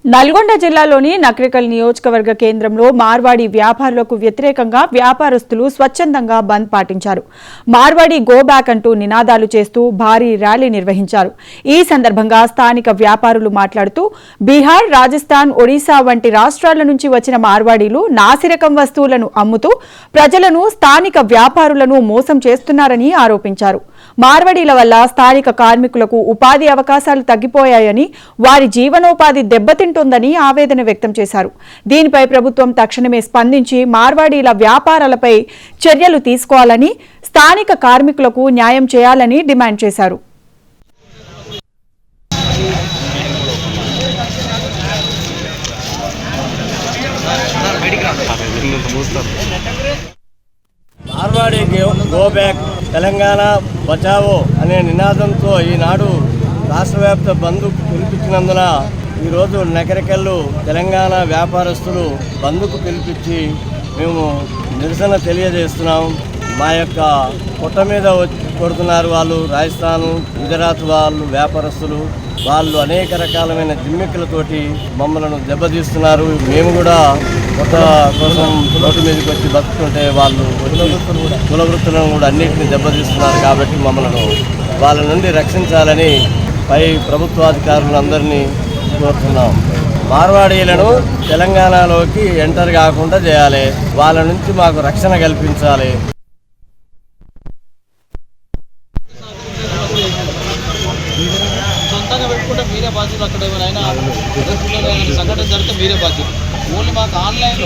నల్గొండ జిల్లాలోని నకరికల్ నియోజకవర్గ కేంద్రంలో మార్వాడి వ్యాపారులకు వ్యతిరేకంగా వ్యాపారస్తులు స్వచ్ఛందంగా బంద్ పాటించారు. మార్వాడి గో బ్యాక్ అంటూ నినాదాలు చేస్తూ భారీ ర్యాలీ నిర్వహించారు. ఈ సందర్భంగా స్థానిక వ్యాపారులు మాట్లాడుతూ బీహార్, రాజస్థాన్, ఒడిశా వంటి రాష్ట్రాల నుంచి వచ్చిన మార్వాడీలు నాసిరకం వస్తువులను అమ్ముతూ ప్రజలను, స్థానిక వ్యాపారులను మోసం చేస్తున్నారని ఆరోపించారు. మార్వాడీల వల్ల స్థానిక కార్మికులకు ఉపాధి అవకాశాలు తగ్గిపోయాయని, వారి జీవనోపాధి దెబ్బతింటోందని ఆవేదన వ్యక్తం చేశారు. దీనిపై ప్రభుత్వం తక్షణమే స్పందించి మార్వాడీల వ్యాపారాలపై చర్యలు తీసుకోవాలని, స్థానిక కార్మికులకు న్యాయం చేయాలని డిమాండ్ చేశారు. మార్వాడి గో బ్యాక్, తెలంగాణ బచావో అనే నినాదంతో ఈనాడు రాష్ట్ర వ్యాప్త బంద్ పిలిపించినందున ఈరోజు నకరికల్లు తెలంగాణ వ్యాపారస్తులు బంద్కు పిలిపించి మేము నిరసన తెలియజేస్తున్నాం. మా యొక్క పొట్ట మీద కొడుతున్నారు వాళ్ళు. రాజస్థాన్, గుజరాత్ వాళ్ళు వ్యాపారస్తులు, వాళ్ళు అనేక రకాలమైన జిమ్మిక్కులతోటి మమ్మల్ని దెబ్బతీస్తున్నారు. మేము కూడా కొత్త కోసం రోడ్డు మీదకి వచ్చి బతుకుంటే వాళ్ళు కుల వృత్తులను కూడా అన్నింటినీ దెబ్బతీస్తున్నారు. కాబట్టి మమ్మల్ని వాళ్ళ నుండి రక్షించాలని పై ప్రభుత్వాధికారులందరినీ కోరుతున్నాం. మార్వాడీలను తెలంగాణలోకి ఎంటర్ కాకుండా చేయాలి. వాళ్ళ నుంచి మాకు రక్షణ కల్పించాలి. సొంతంగా పెట్టుకుంటే మీరే బాధ్యులు. అక్కడ ఏమైనా సంఘటన జరిగితే మీరే బాధ్యులు. ఓన్లీ మాకు ఆన్లైన్లో